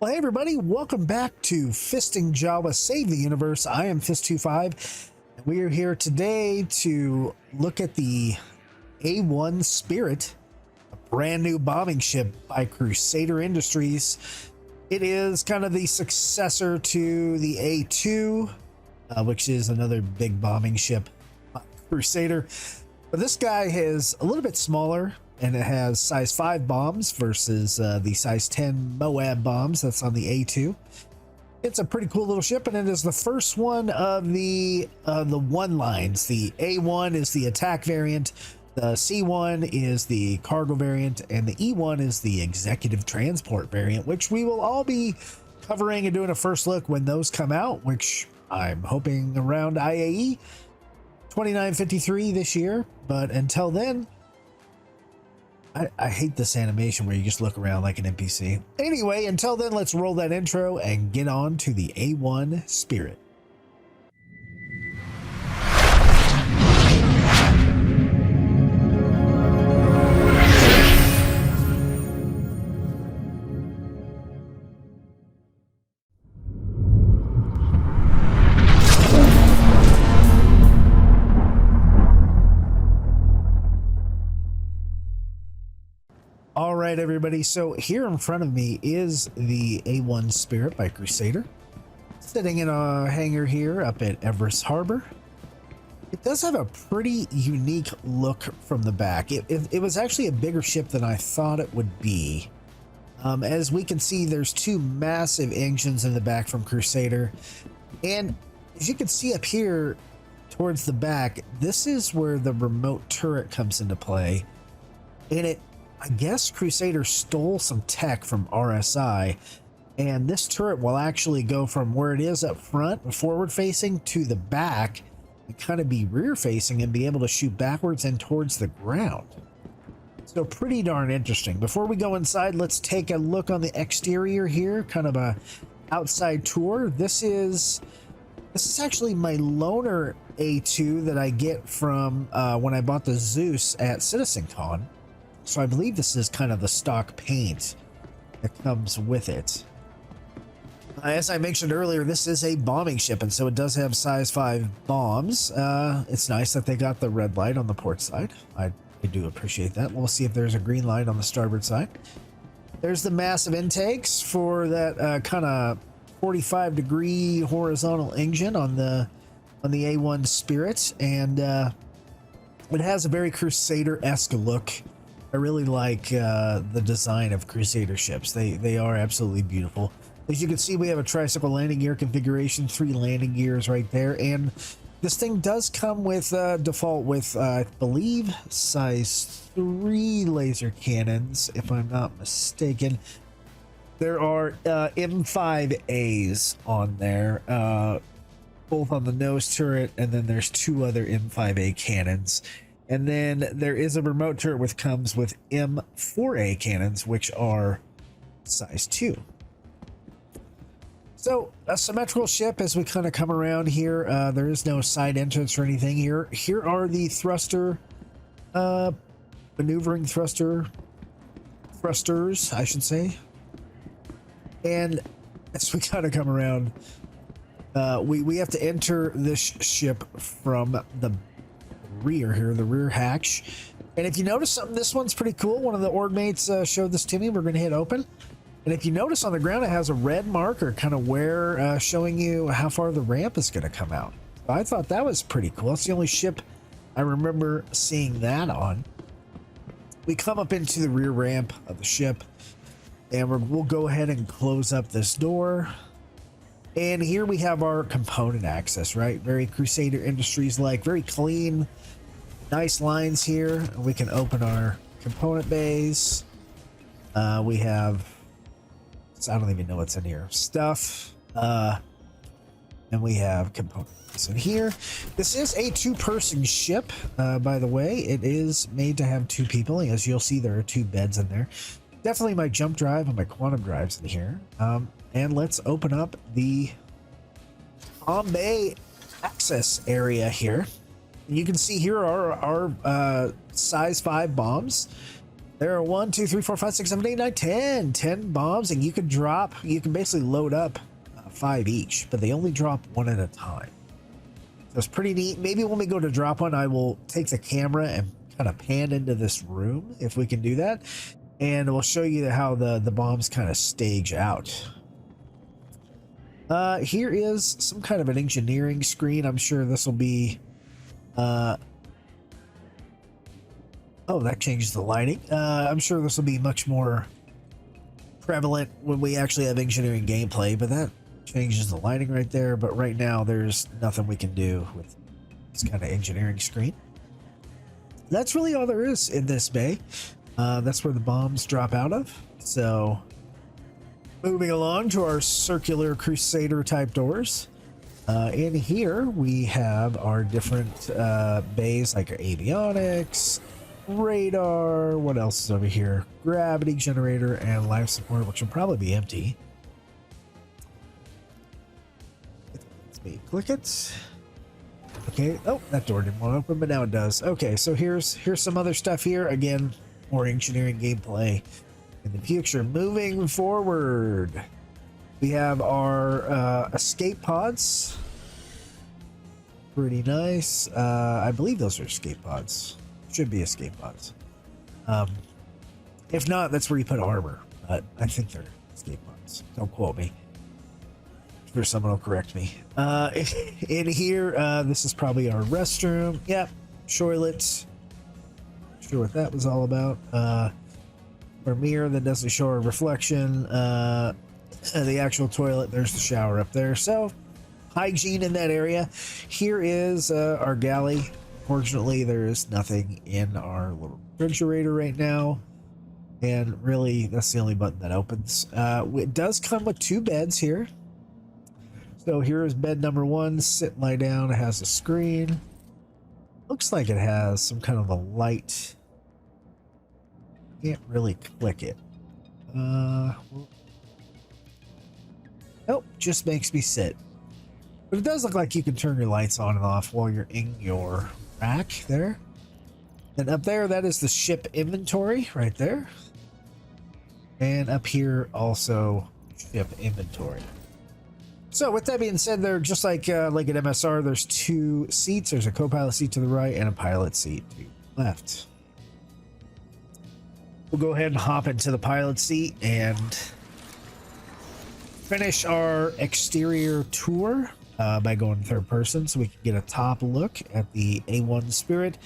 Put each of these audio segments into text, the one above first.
Well, hey everybody, welcome back to Fisting Jawa Save the Universe. I am Fist-25, and we are here today to look at the A1 Spirit, a brand new bombing ship by Crusader Industries. It is kind of the successor to the A2, which is another big bombing ship by Crusader. But this guy is a little bit smaller, and it has size 5 bombs versus the size 10 Moab bombs that's on the A2. It's a pretty cool little ship, and it is the first one of the one lines. The A1 is the attack variant, the C1 is the cargo variant, and the E1 is the executive transport variant, which we will all be covering and doing a first look when those come out, which I'm hoping around IAE 2953 this year. But until then, I hate this animation where you just look around like an NPC. Anyway, until then, let's roll that intro and get on to the A1 Spirit. All right, everybody, so here in front of me is the A1 Spirit by Crusader, sitting in a hangar here up at Everest Harbor. It does have a pretty unique look from the back. It was actually a bigger ship than I thought it would be. As we can see, there's two massive engines in the back from Crusader, and as you can see up here towards the back, this is where the remote turret comes into play, and I guess Crusader stole some tech from RSI, and this turret will actually go from where it is up front and forward facing to the back and kind of be rear facing and be able to shoot backwards and towards the ground. So pretty darn interesting. Before we go inside, let's take a look on the exterior here, kind of a outside tour. This is actually my loaner A2 that I get from when I bought the Zeus at CitizenCon. So I believe this is kind of the stock paint that comes with it. As I mentioned earlier, this is a bombing ship, and so it does have size 5 bombs. It's nice that they got the red light on the port side. I do appreciate that. We'll see if there's a green light on the starboard side. There's the massive intakes for that kind of 45-degree horizontal engine on the A1 Spirit, and it has a very Crusader-esque look. I really like the design of Crusader ships. They are absolutely beautiful. As you can see, we have a tricycle landing gear configuration, 3 landing gears right there, and this thing does come with default with I believe size 3 laser cannons, if I'm not mistaken. There are M5As on there, both on the nose turret, and then there's 2 other M5A cannons. And then there is a remote turret which comes with M4A cannons, which are size 2. So a symmetrical ship as we kind of come around here. There is no side entrance or anything here. Here are the thruster, maneuvering thrusters, I should say. And as we kind of come around, we have to enter this ship from the rear here, the rear hatch. And if you notice something, this one's pretty cool. One of the org mates showed this to me. We're going to hit open, and if you notice on the ground, it has a red marker kind of where showing you how far the ramp is going to come out. I thought that was pretty cool. It's the only ship I remember seeing that on. We come up into the rear ramp of the ship, and we'll go ahead and close up this door. And here we have our component access, right? Very Crusader Industries like, very clean, nice lines here. We can open our component bays. We have, I don't even know what's in here, stuff. And we have components in here. This is a 2-person ship, by the way. It is made to have 2 people. As you'll see, there are 2 beds in there. Definitely my jump drive and my quantum drives in here. And let's open up the comm bay access area here. And you can see here are our size 5 bombs. There are 1, 2, 3, 4, 5, 6, 7, 8, 9, 10 bombs, and you can basically load up 5 each, but they only drop 1 at a time. So it's pretty neat. Maybe when we go to drop one, I will take the camera and kind of pan into this room if we can do that, and we'll show you how the bombs kind of stage out. Here is some kind of an engineering screen. I'm sure this will be oh, that changes the lighting. I'm sure this will be much more prevalent when we actually have engineering gameplay, but that changes the lighting right there. But right now, there's nothing we can do with this kind of engineering screen. That's really all there is in this bay. That's where the bombs drop out of. So, moving along to our circular Crusader type doors. In here, we have our different bays like our avionics, radar, what else is over here? Gravity generator and life support, which will probably be empty. Let's me click it. Okay, oh, that door didn't want to open, but now it does. Okay, so here's some other stuff here. Again, more engineering gameplay in the future. Moving forward, we have our escape pods. Pretty nice. I believe those are escape pods. Should be escape pods. If not, that's where you put armor. But I think they're escape pods. Don't quote me. I'm sure someone will correct me. In here, this is probably our restroom. Yep, toilet. Not sure what that was all about. Our mirror that doesn't show a reflection. The actual toilet. There's the shower up there. So hygiene in that area. Here is our galley. Fortunately, there is nothing in our little refrigerator right now, and really that's the only button that opens. It does come with 2 beds here. So here is bed number 1. Sit, lie down. It has a screen. Looks like it has some kind of a light. Can't really click it. Nope, just makes me sit. But it does look like you can turn your lights on and off while you're in your rack there. And up there, that is the ship inventory right there. And up here also ship inventory. So with that being said, they're just like an MSR, there's 2 seats. There's a co-pilot seat to the right and a pilot seat to the left. We'll go ahead and hop into the pilot seat and finish our exterior tour by going 3rd person, so we can get a top look at the A1 Spirit.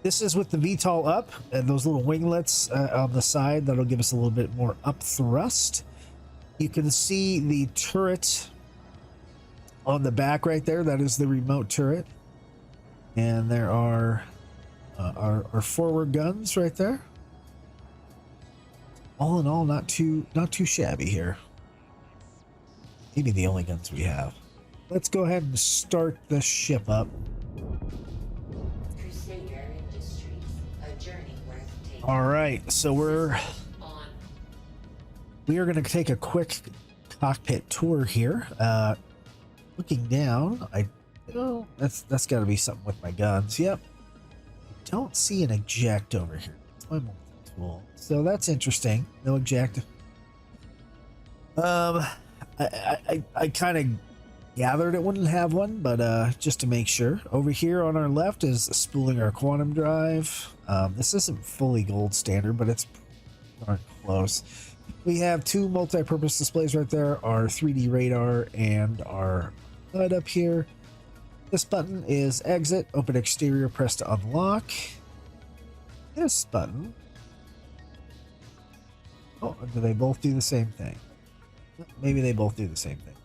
This is with the VTOL up and those little winglets on the side. That'll give us a little bit more up thrust. You can see the turret on the back right there. That is the remote turret. And there are our forward guns right there. All in all, not too shabby here. Maybe the only guns we have. Let's go ahead and start the ship up. Crusader Industries, a journey worth taking. All right, so we are going to take a quick cockpit tour here. Looking down, that's got to be something with my guns. Yep, I don't see an eject over here. That's my multi-tool, so that's interesting. No eject. I kind of gathered it wouldn't have one, but just to make sure. Over here on our left is spooling our quantum drive. This isn't fully gold standard, but it's darn close. We have 2 multi-purpose displays right there, our 3D radar and our HUD up here. This button is exit, open exterior, press to unlock. This button, oh, do they both do the same thing? Maybe they both do the same thing.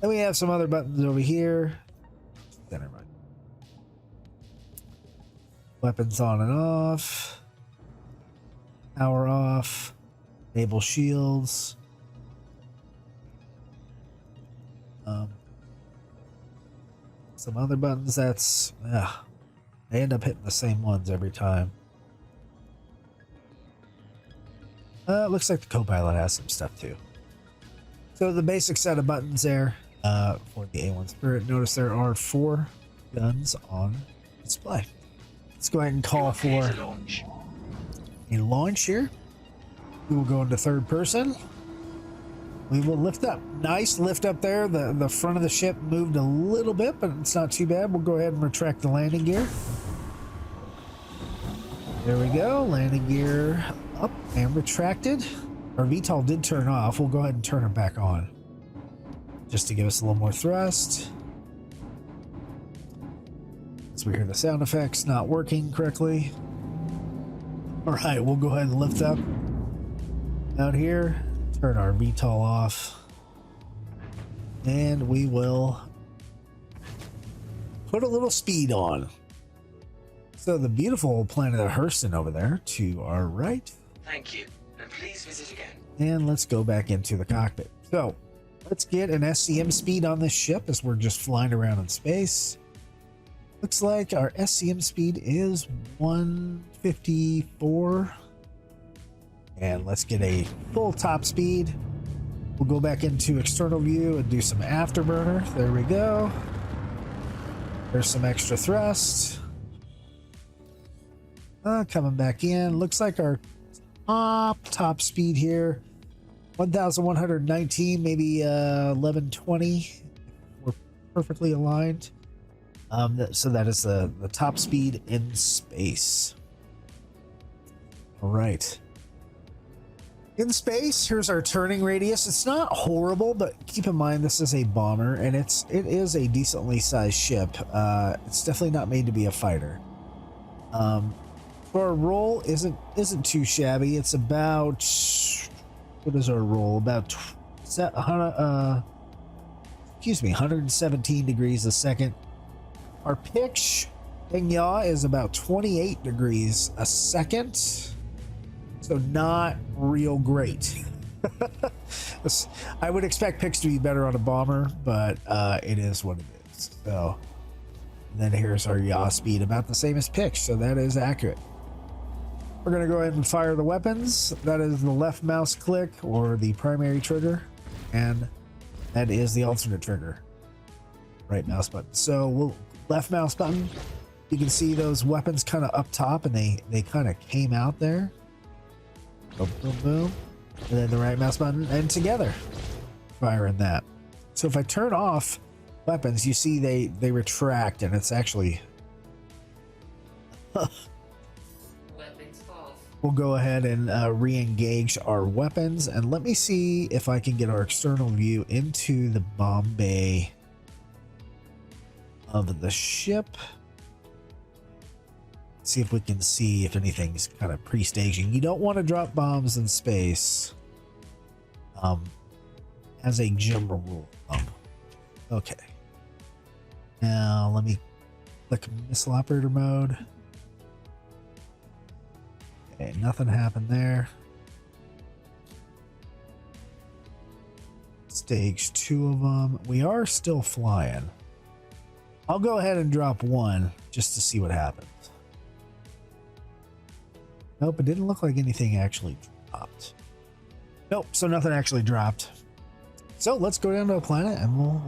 Then we have some other buttons over here. Never mind. Weapons on and off. Power off. Enable shields. Some other buttons that's... they end up hitting the same ones every time. Looks like the co-pilot has some stuff too. So the basic set of buttons there for the A1 Spirit. Notice there are 4 guns on display. Let's go ahead and call for a launch here. We will go into third person. We will lift up. Nice lift up there. The front of the ship moved a little bit, but it's not too bad. We'll go ahead and retract the landing gear. There we go. Landing gear up and retracted. Our VTOL did turn off. We'll go ahead and turn it back on, just to give us a little more thrust. As we hear the sound effects not working correctly. All right, we'll go ahead and lift up out here. Turn our VTOL off, and we will put a little speed on. So the beautiful planet of Hurston over there to our right. Thank you, and please visit again. And let's go back into the cockpit. So let's get an SCM speed on this ship as we're just flying around in space. Looks like our SCM speed is 154. And let's get a full top speed. We'll go back into external view and do some afterburner. There we go. There's some extra thrust. Coming back in. Looks like our top speed here, 1,119, maybe 1120. We're perfectly aligned. So that is the top speed in space. All right. In space, here's our turning radius. It's not horrible, but keep in mind this is a bomber, and it is a decently sized ship. It's definitely not made to be a fighter. Our roll isn't too shabby. It's about, what is our roll? About 117 degrees a second. Our pitch and yaw is about 28 degrees a second. So not real great. I would expect pitch to be better on a bomber, but it is what it is. So then here's our yaw speed, about the same as pitch, so that is accurate. We're going to go ahead and fire the weapons. That is the left mouse click or the primary trigger, and that is the alternate trigger, right mouse button. So left mouse button, you can see those weapons kind of up top, and they kind of came out there. Boom, boom, boom. And then the right mouse button, and together firing that. So if I turn off weapons, you see they retract, and it's actually Weapons off. we'll go ahead and re-engage our weapons, and let me see if I can get our external view into the bomb bay of the ship. See if we can see if anything's kind of pre-staging. You don't want to drop bombs in space, as a general rule. Okay. Now let me click missile operator mode. Okay, nothing happened there. Stage 2 of them. We are still flying. I'll go ahead and drop one just to see what happens. Nope, it didn't look like anything actually dropped. Nope, so nothing actually dropped. So let's go down to a planet and we'll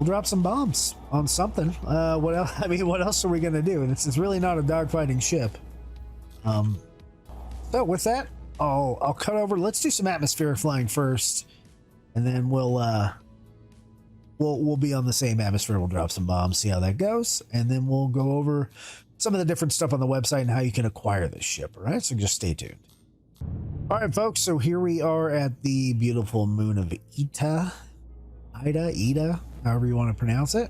drop some bombs on something. What else? I mean, what else are we gonna do? It's really not a dogfighting ship. So with that, I'll cut over. Let's do some atmospheric flying first, and then we'll be on the same atmosphere. We'll drop some bombs, see how that goes, and then we'll go over some of the different stuff on the website and how you can acquire this ship. All right, so just stay tuned. All right, folks, so here we are at the beautiful moon of Ida, however you want to pronounce it.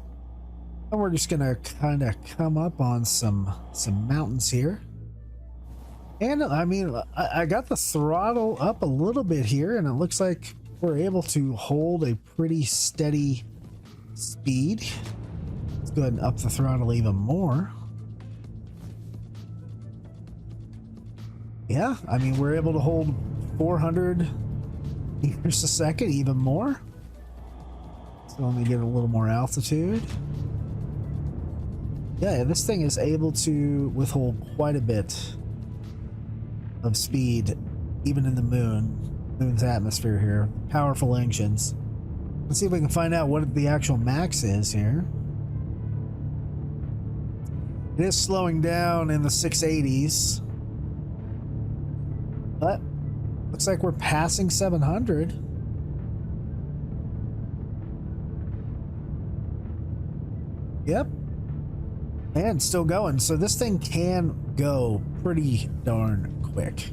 And we're just gonna kind of come up on some mountains here. And I mean, I got the throttle up a little bit here, and it looks like we're able to hold a pretty steady speed. Let's go ahead and up the throttle even more. Yeah, I mean, we're able to hold 400 meters a second, even more. So let me get a little more altitude. Yeah, this thing is able to withhold quite a bit of speed, even in the moon's atmosphere here. Powerful engines. Let's see if we can find out what the actual max is here. It is slowing down in the 680s. But looks like we're passing 700. Yep. And still going. So this thing can go pretty darn quick.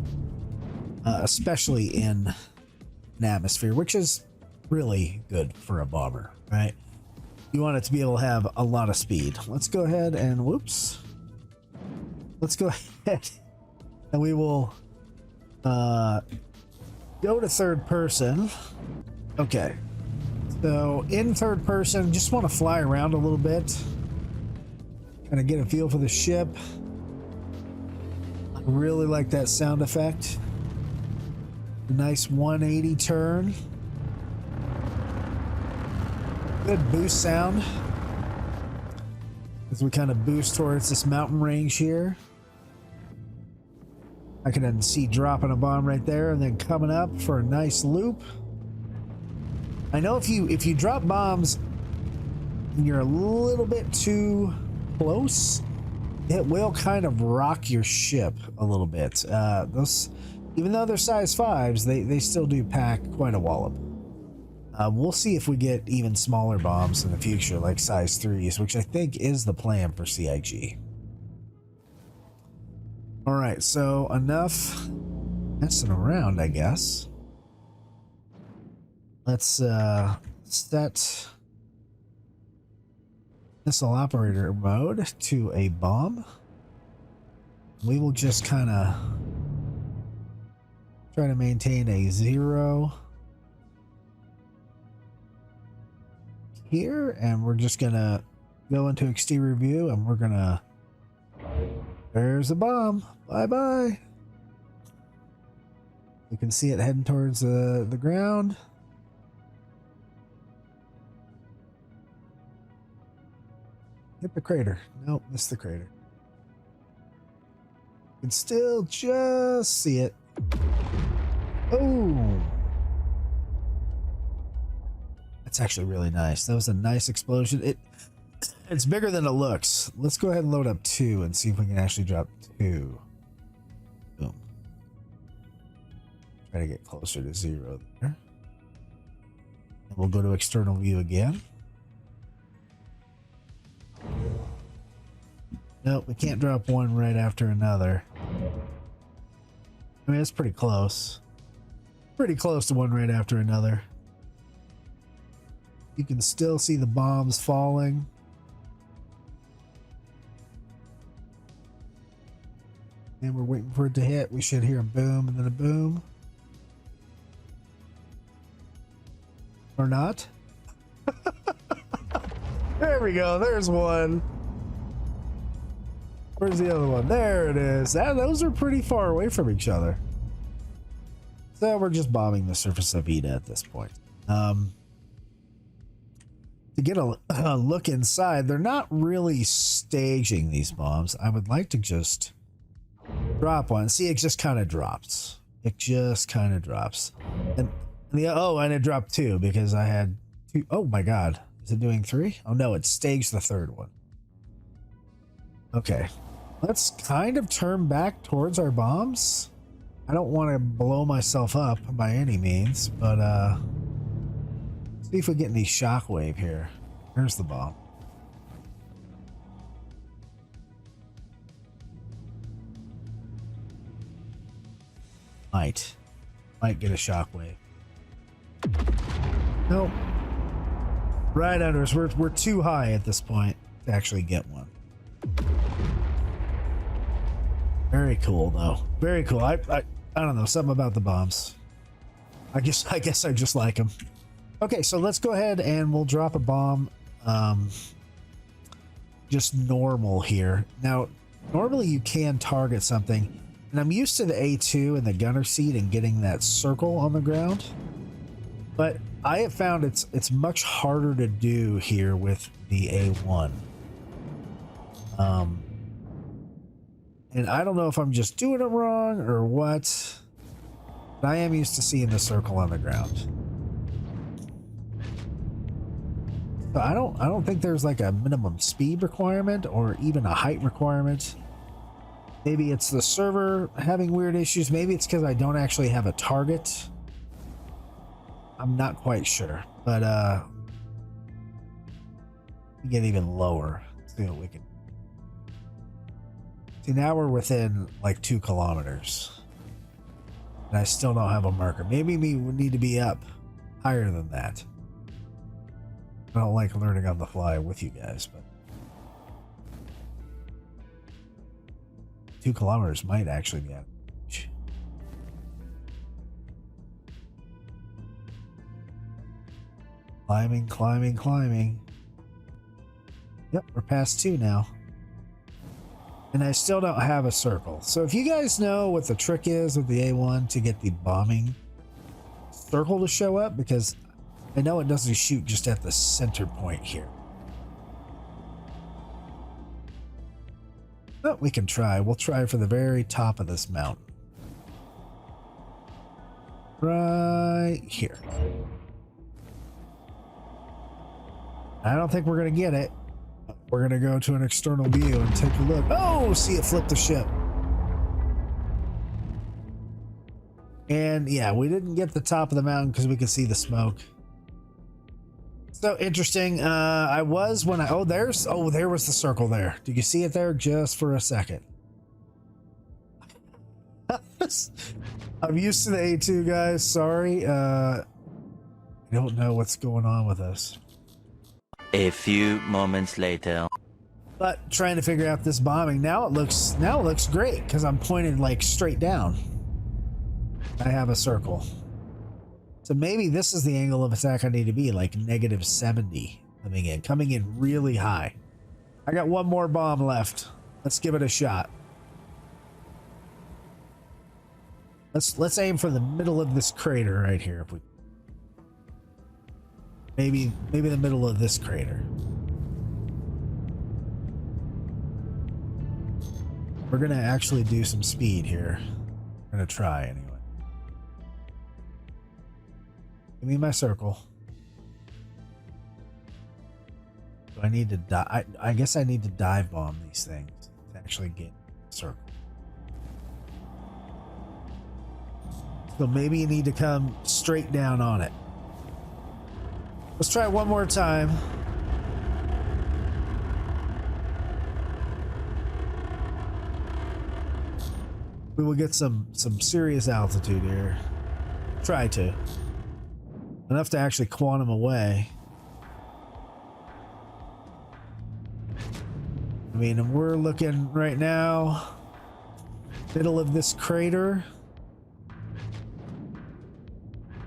Especially in an atmosphere, which is really good for a bomber, right? You want it to be able to have a lot of speed. Let's go ahead and whoops. Let's go ahead and we will go to third person. Okay. So in third person, just want to fly around a little bit. Kind of get a feel for the ship. I really like that sound effect. A nice 180 turn. Good boost sound as we kind of boost towards this mountain range here. I can then see dropping a bomb right there and then coming up for a nice loop. I know if you drop bombs and you're a little bit too close, it will kind of rock your ship a little bit. Those, even though they're size 5s, they still do pack quite a wallop. We'll see if we get even smaller bombs in the future, like size 3s, which I think is the plan for CIG. All right, so enough messing around, I guess. Let's set missile operator mode to a bomb. We will just kind of try to maintain a 0 here, and we're just gonna go into exterior view, and we're gonna, there's the bomb, bye-bye. You can see it heading towards the ground. Hit the crater. Nope, missed the crater. You can still just see it. Oh, that's actually really nice. That was a nice explosion. It's bigger than it looks. Let's go ahead and load up 2 and see if we can actually drop 2. Boom. Try to get closer to 0 there. And we'll go to external view again. Nope, we can't drop one right after another. I mean, it's pretty close. Pretty close to one right after another. You can still see the bombs falling. And we're waiting for it to hit. We should hear a boom and then a boom. Or not. There we go. There's one. Where's the other one? There it is. Those are pretty far away from each other. So we're just bombing the surface of Ida at this point. To get a look inside, they're not really staging these bombs. I would like to just drop one. See, it just kind of drops. It just kind of drops. And and it dropped 2 because I had 2. Oh my God. Is it doing 3? Oh no, it staged the 3rd one. Okay. Let's kind of turn back towards our bombs. I don't want to blow myself up by any means, but see if we get any shockwave here. Here's the bomb. Might get a shockwave. Nope. Right under us. We're too high at this point to actually get one. Very cool though. Very cool. I don't know, something about the bombs. I guess I just like them. Okay, so let's go ahead and we'll drop a bomb. Just normal here. Now, normally you can target something, and I'm used to the A2 and the gunner seat and getting that circle on the ground, but I have found it's much harder to do here with the A1. And I don't know if I'm just doing it wrong or what, but I am used to seeing the circle on the ground. So I don't think there's like a minimum speed requirement or even a height requirement. Maybe it's the server having weird issues. Maybe it's because I don't actually have a target. I'm not quite sure, but get even lower. Let's see what we can. See, now we're within like 2 kilometers, and I still don't have a marker. Maybe we would need to be up higher than that. I don't like learning on the fly with you guys, but 2 kilometers might actually be out of reach. Climbing, climbing, climbing. Yep, we're past 2 now. And I still don't have a circle. So if you guys know what the trick is with the A1 to get the bombing circle to show up, because I know it doesn't shoot just at the center point here. But we can try. We'll try for the very top of this mountain. Right here. I don't think we're going to get it. We're going to go to an external view and take a look. Oh, see it flip the ship. And yeah, we didn't get the top of the mountain because we could see the smoke. So interesting. I was when I, there was the circle there. Did you see it there just for a second? I'm used to the A2 guys. Sorry. I don't know what's going on with us. A few moments later. But trying to figure out this bombing. Now it looks great because I'm pointed like straight down. I have a circle. So maybe this is the angle of attack I need to be, like -70 coming in really high. I got one more bomb left. Let's give it a shot. Let's aim for the middle of this crater right here. If we maybe the middle of this crater. We're gonna actually do some speed here. We're gonna try anyway. Give me my circle. Do I need to dive? I guess I need to dive bomb these things to actually get the circle. So maybe you need to come straight down on it. Let's try it one more time. We will get some serious altitude here. Try to. Enough to actually quantum away. I mean, we're looking right now, middle of this crater.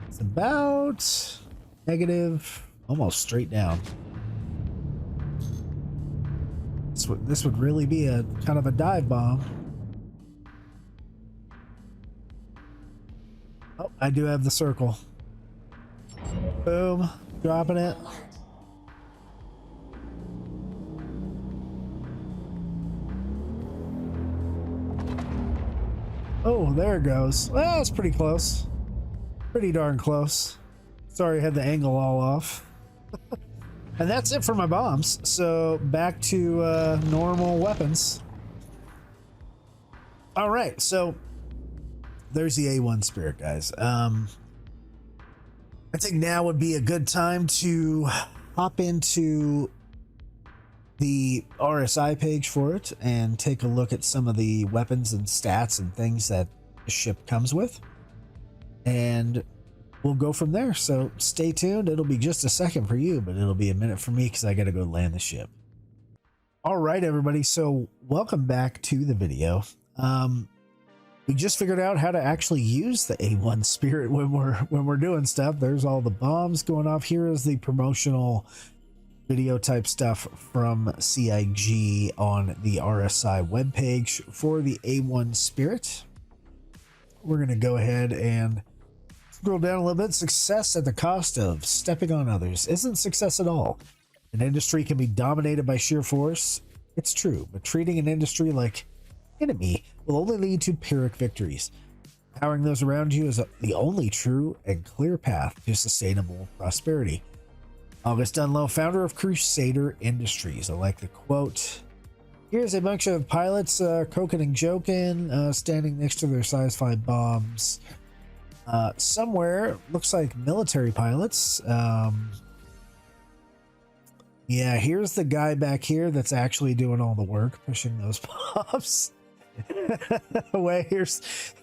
It's about negative, almost straight down. This would really be a kind of a dive bomb. Oh, I do have the circle. Boom, dropping it. Oh, there it goes. Well, that's pretty close. Pretty darn close. Sorry, I had the angle all off. And that's it for my bombs. So back to normal weapons. All right, so there's the A1 Spirit, guys. I think now would be a good time to hop into the RSI page for it and take a look at some of the weapons and stats and things that the ship comes with. And we'll go from there. So stay tuned. It'll be just a second for you, but it'll be a minute for me because I got to go land the ship. All right, everybody. So welcome back to the video. We just figured out how to actually use the A1 Spirit when we're doing stuff. There's all the bombs going off. Here is the promotional video type stuff from CIG on the RSI webpage for the A1 Spirit. We're going to go ahead and scroll down a little bit. Success at the cost of stepping on others isn't success at all. An industry can be dominated by sheer force. It's true, but treating an industry like enemy will only lead to Pyrrhic victories. Empowering those around you is the only true and clear path to sustainable prosperity. August Dunlow, founder of Crusader Industries. I like the quote. Here's a bunch of pilots coking and joking, standing next to their size 5 bombs. Somewhere, looks like military pilots. Yeah, here's the guy back here that's actually doing all the work, pushing those bombs. Away, here's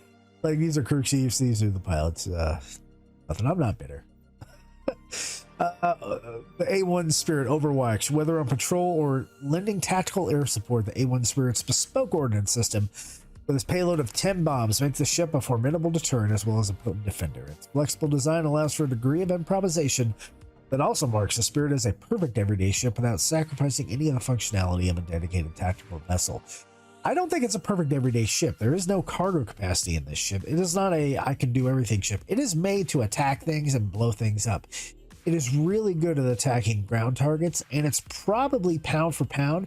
like, these are crew chiefs, these are the pilots. Nothing, I'm not bitter. The A1 Spirit Overwatch, whether on patrol or lending tactical air support, the A1 Spirit's bespoke ordnance system with its payload of 10 bombs makes the ship a formidable deterrent as well as a potent defender. Its flexible design allows for a degree of improvisation that also marks the Spirit as a perfect everyday ship without sacrificing any of the functionality of a dedicated tactical vessel. I don't think it's a perfect everyday ship. There is no cargo capacity in this ship. It is not a I can do everything ship. It is made to attack things and blow things up. It is really good at attacking ground targets, and it's probably pound for pound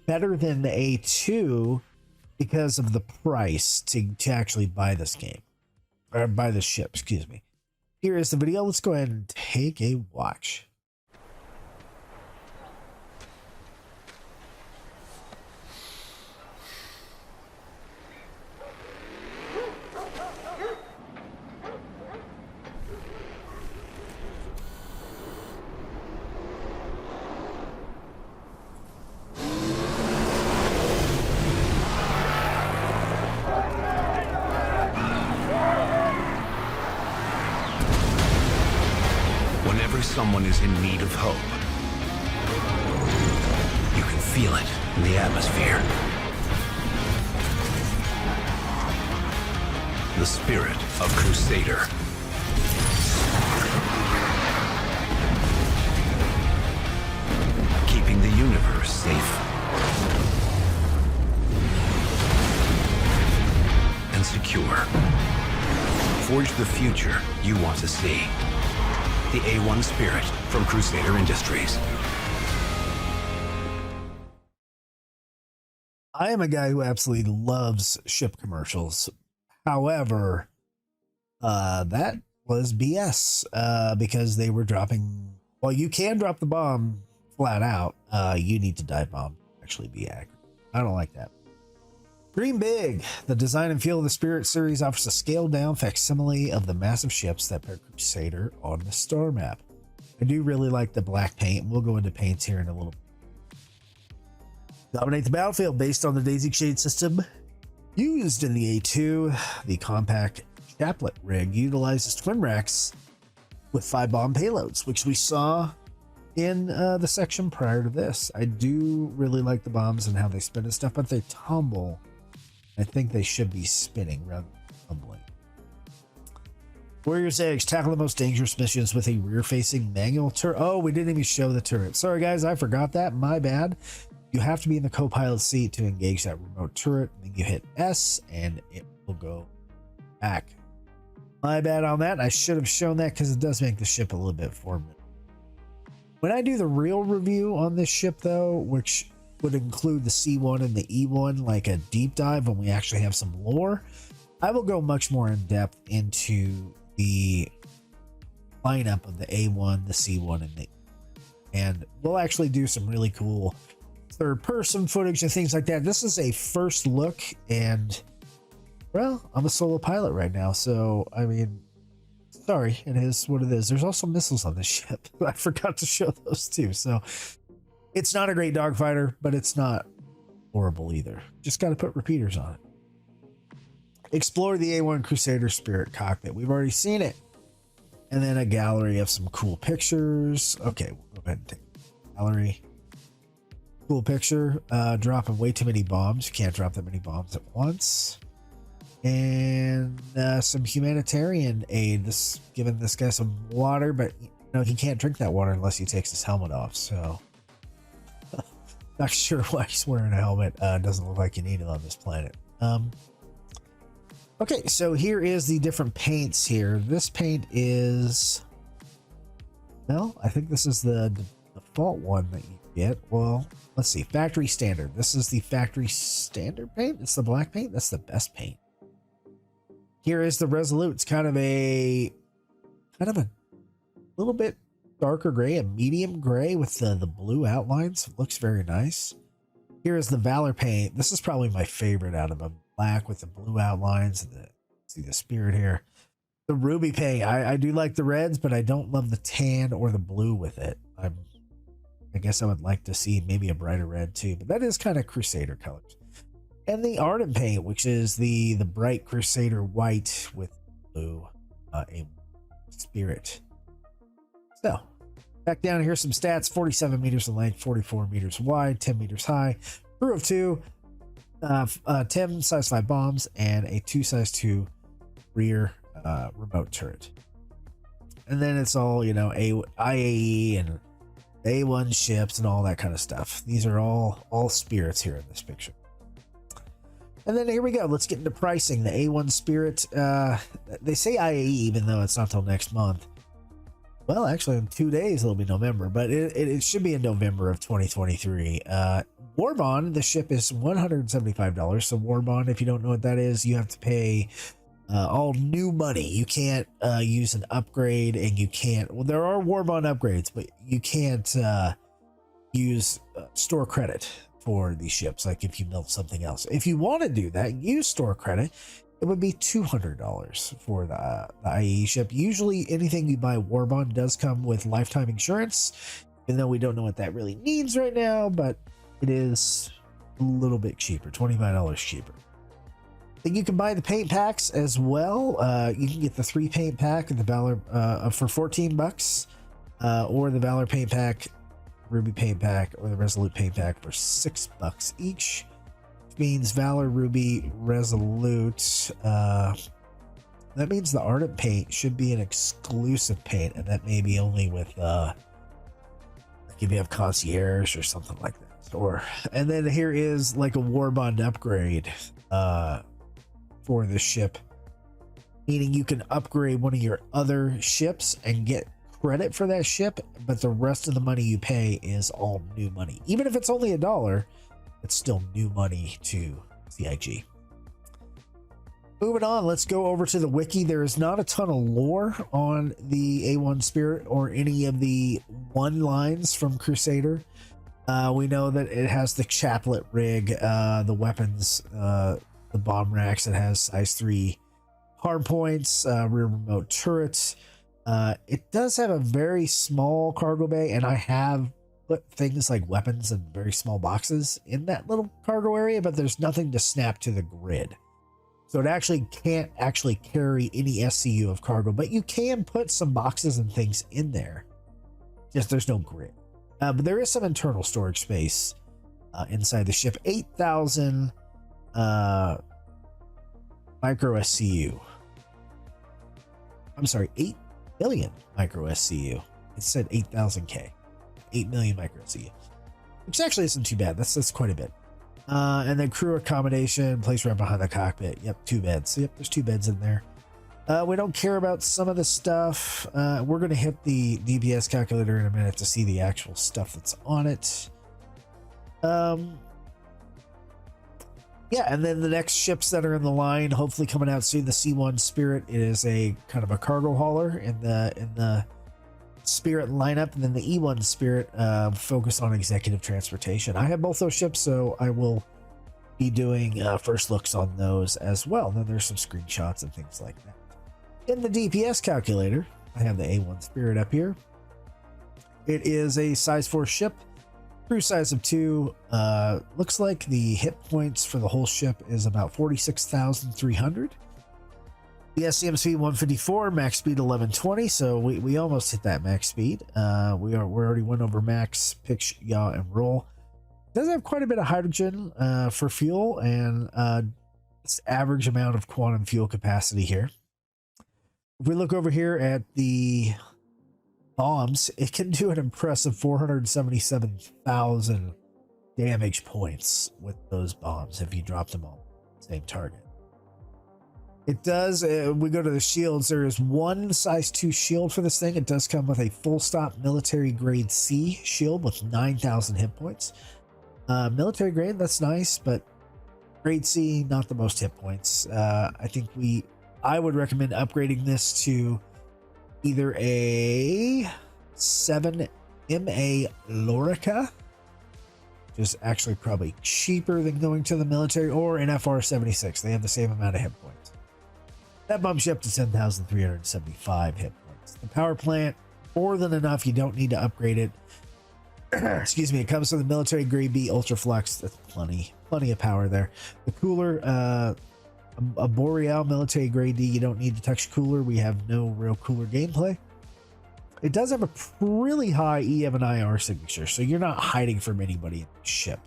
better than the A2 because of the price to actually buy this game, or buy this ship, excuse me. Here is the video. Let's go ahead and take a watch. Someone is in need of hope. You can feel it in the atmosphere. The spirit of Crusader. Keeping the universe safe and secure. Forge the future you want to see. The A1 Spirit from Crusader Industries. I am a guy who absolutely loves ship commercials. However, that was BS because they were dropping. Well, you can drop the bomb flat out. You need to dive bomb. Actually, be accurate. I don't like that. Dream big. The design and feel of the Spirit series offers a scaled-down facsimile of the massive ships that pair Crusader on the star map. I do really like the black paint. We'll go into paints here in a little bit. Dominate the battlefield based on the daisy shade system used in the A2. The compact chaplet rig utilizes twin racks with 5 bomb payloads, which we saw in the section prior to this. I do really like the bombs and how they spin and stuff, but they tumble. I think they should be spinning rather than tumbling. Warrior's Edge. Tackle the most dangerous missions with a rear-facing manual turret. Oh, we didn't even show the turret. Sorry, guys. I forgot that. My bad. You have to be in the co-pilot seat to engage that remote turret. Then you hit S, and it will go back. My bad on that. I should have shown that because it does make the ship a little bit formidable. When I do the real review on this ship, though, which would include the C1 and the E1, like a deep dive when we actually have some lore, I will go much more in depth into the lineup of the A1, the C1, and the, and we'll actually do some really cool third-person footage and things like that. This is a first look, and well, I'm a solo pilot right now, so I mean, sorry, it is what it is. There's also missiles on this ship. I forgot to show those too, so it's not a great dogfighter, but it's not horrible either. Just got to put repeaters on it. Explore the A1 Crusader Spirit cockpit. We've already seen it. And then a gallery of some cool pictures. Okay, we'll go ahead and take a gallery. Cool picture. Dropping way too many bombs. You can't drop that many bombs at once. And some humanitarian aid. This giving this guy some water, but you know he can't drink that water unless he takes his helmet off. So not sure why he's wearing a helmet. Doesn't look like you need it on this planet. Okay, so here is the different paints here. This paint is, well, I think this is the default one that you get. Well, let's see, factory standard. This is the factory standard paint. It's the black paint. That's the best paint. Here is the Resolute. It's kind of a little bit darker gray, a medium gray with the blue outlines. Looks very nice. Here is the Valor paint. This is probably my favorite out of them. Black with the blue outlines and the, see the spirit here. The ruby paint. I do like the reds, but I don't love the tan or the blue with it. I guess I would like to see maybe a brighter red too, but that is kind of Crusader colors. And the Ardent paint, which is the bright Crusader white with blue, a spirit. So back down here, some stats: 47 meters in length, 44 meters wide, 10 meters high, crew of 2, 10 size 5 bombs, and a 2 size 2 rear remote turret. And then it's all, you know, IAE and A1 ships and all that kind of stuff. These are all spirits here in this picture. And then here we go. Let's get into pricing. The A1 Spirit, they say IAE even though it's not till next month. Well, actually in 2 days it'll be November, but it should be in November of 2023. Warbond, the ship is $175. So Warbond, if you don't know what that is, you have to pay all new money. You can't use an upgrade, and you can't, well, there are Warbond upgrades, but you can't use store credit for these ships. Like if you build something else, if you want to do that, use store credit, it would be $200 for the IE ship. Usually anything you buy Warbond does come with lifetime insurance, even though we don't know what that really means right now, but it is a little bit cheaper, $25 cheaper. Then you can buy the paint packs as well. You can get the 3 paint pack of the Valor for $14, or the Valor paint pack, Ruby paint pack, or the Resolute paint pack for $6 each. Which means Valor, Ruby, Resolute. That means the Ardent paint should be an exclusive paint, and that may be only with like if you have Concierge or something like that. Or, and then here is like a Warbond upgrade for the ship, meaning you can upgrade one of your other ships and get credit for that ship, but the rest of the money you pay is all new money. Even if it's only $1, it's still new money to CIG. Moving on, let's go over to the wiki. There is not a ton of lore on the A1 Spirit or any of the one lines from Crusader. We know that it has the chaplet rig, the weapons, the bomb racks. It has size 3 hard points, rear remote turrets. It does have a very small cargo bay, and I have put things like weapons in very small boxes in that little cargo area, but there's nothing to snap to the grid. So it actually can't actually carry any SCU of cargo, but you can put some boxes and things in there. Just there's no grid. But there is some internal storage space inside the ship. 8,000 micro SCU. I'm sorry, 8 billion micro SCU. It said 8,000K. 8 million micro SCU. Which actually isn't too bad. That's quite a bit. And then crew accommodation, place right behind the cockpit. Yep, 2 beds. So, yep, there's 2 beds in there. We don't care about some of the stuff. We're going to hit the DPS calculator in a minute to see the actual stuff that's on it. Yeah, and then the next ships that are in the line, hopefully coming out soon, the C1 Spirit. It is a kind of a cargo hauler in the Spirit lineup, and then the E1 Spirit focus on executive transportation. I have both those ships, so I will be doing first looks on those as well. Then there's some screenshots and things like that. In the DPS calculator, I have the A1 Spirit up here. It is a size 4 ship, crew size of 2. Looks like the hit points for the whole ship is about 46,300. The SCM speed 154, max speed 1120, so we almost hit that max speed. We already went over max pitch, yaw, and roll. It does have quite a bit of hydrogen for fuel, and it's average amount of quantum fuel capacity here. If we look over here at the bombs, it can do an impressive 477,000 damage points with those bombs if you drop them on the same target. It does, we go to the shields, there is one size 2 shield for this thing. It does come with a full stop military grade C shield with 9,000 hit points. Military grade, that's nice, but grade C, not the most hit points. I would recommend upgrading this to either a 7 MA Lorica is actually probably cheaper than going to the military, or an FR-76. They have the same amount of hit points. That bumps you up to 10,375 hit points. The power plant, more than enough. You don't need to upgrade it. Excuse me. It comes with the military grade B Ultra Flux. That's plenty of power there. The cooler, a Boreal military grade D. You don't need to touch cooler. We have no real cooler gameplay. It does have a really high EM and IR signature, so you're not hiding from anybody in the ship.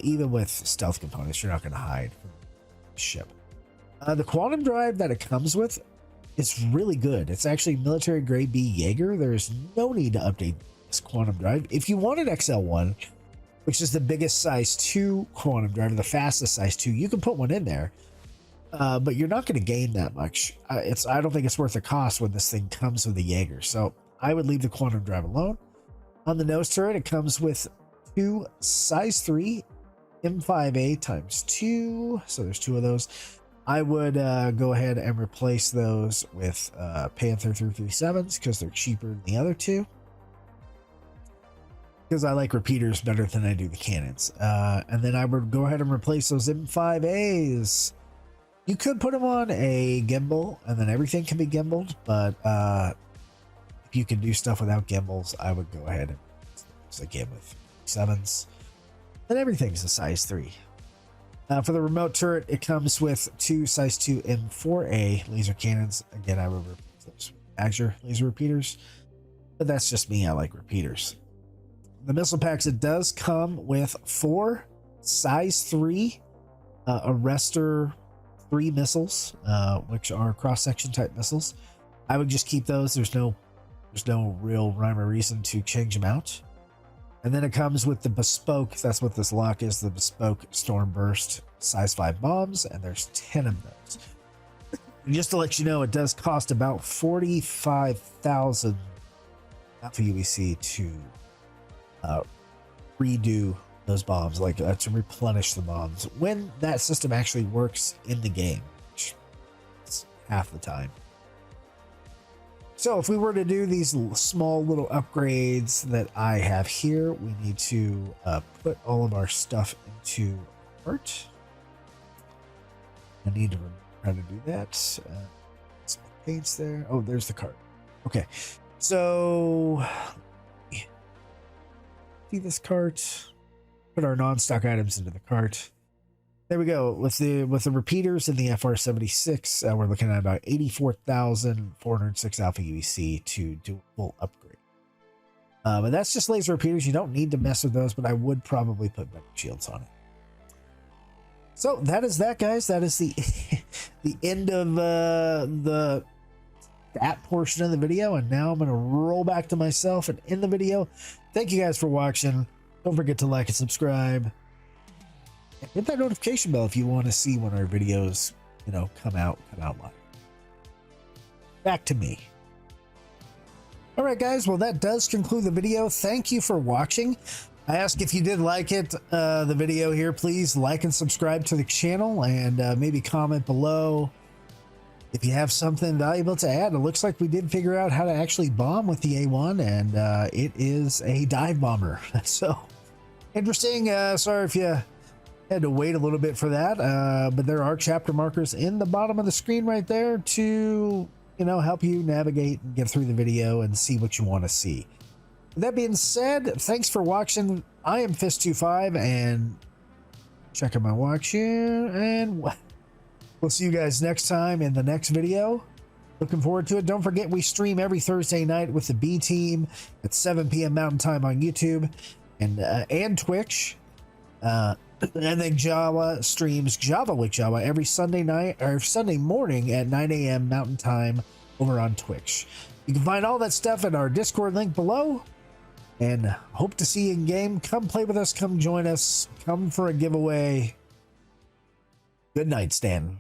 Even with stealth components, you're not going to hide from the ship. The quantum drive that it comes with is really good. It's actually military grade B Jaeger. There's no need to update this quantum drive. If you wanted XL1, which is the biggest size 2 quantum drive, the fastest size 2, you can put one in there. But you're not going to gain that much. I don't think it's worth the cost when this thing comes with a Jaeger. So I would leave the quantum drive alone. On the nose turret, it comes with 2 size 3 M5A times 2. So there's 2 of those. I would go ahead and replace those with Panther 337s because they're cheaper than the other 2. Because I like repeaters better than I do the cannons. And then I would go ahead and replace those M5As. You could put them on a gimbal and then everything can be gimbaled, but if you can do stuff without gimbals, I would go ahead and again with 7s. Then everything's a size 3. For the remote turret, it comes with 2 size 2 M4A laser cannons. Again, I would replace those with Azure laser repeaters, but that's just me. I like repeaters. The missile packs, it does come with 4 size 3 arrestor 3 missiles, which are cross-section type missiles. I would just keep those. There's no real rhyme or reason to change them out. And then it comes with the bespoke, that's what this lock is, the bespoke storm burst size 5 bombs, and there's 10 of those. And just to let you know, it does cost about 45,000 Alpha UEC to redo those bombs, like to replenish the bombs when that system actually works in the game, which is half the time. So if we were to do these small little upgrades that I have here, we need to put all of our stuff into a cart. I need to remember how to do that. Some paints there. Oh, there's the cart. Okay, so see this cart. Put our non-stock items into the cart. There we go. With the repeaters in the FR-76, we're looking at about 84,406 Alpha UEC to do a full upgrade. But that's just laser repeaters. You don't need to mess with those, but I would probably put better shields on it. So that is that, guys. That is the the end of that portion of the video. And now I'm going to roll back to myself and end the video. Thank you guys for watching. Don't forget to like and subscribe. Hit that notification bell if you want to see when our videos, come out live. Back to me. All right, guys. Well, that does conclude the video. Thank you for watching. I ask if you did like it, the video here, please like and subscribe to the channel, and maybe comment below if you have something valuable to add. It looks like we did figure out how to actually bomb with the A1, and it is a dive bomber. So interesting. Sorry if you had to wait a little bit for that, but there are chapter markers in the bottom of the screen right there to help you navigate and get through the video and see what you want to see. With that being said, thanks for watching. I am Fist-25, and checking my watch here, and we'll see you guys next time in the next video. Looking forward to it. Don't forget, we stream every Thursday night with the B team at 7 p.m. Mountain Time on YouTube and Twitch. And then Jawa streams Java with Jawa every Sunday night or Sunday morning at 9 a.m. Mountain Time over on Twitch. You can find all that stuff in our Discord link below. And hope to see you in game. Come play with us. Come join us. Come for a giveaway. Good night, Stan.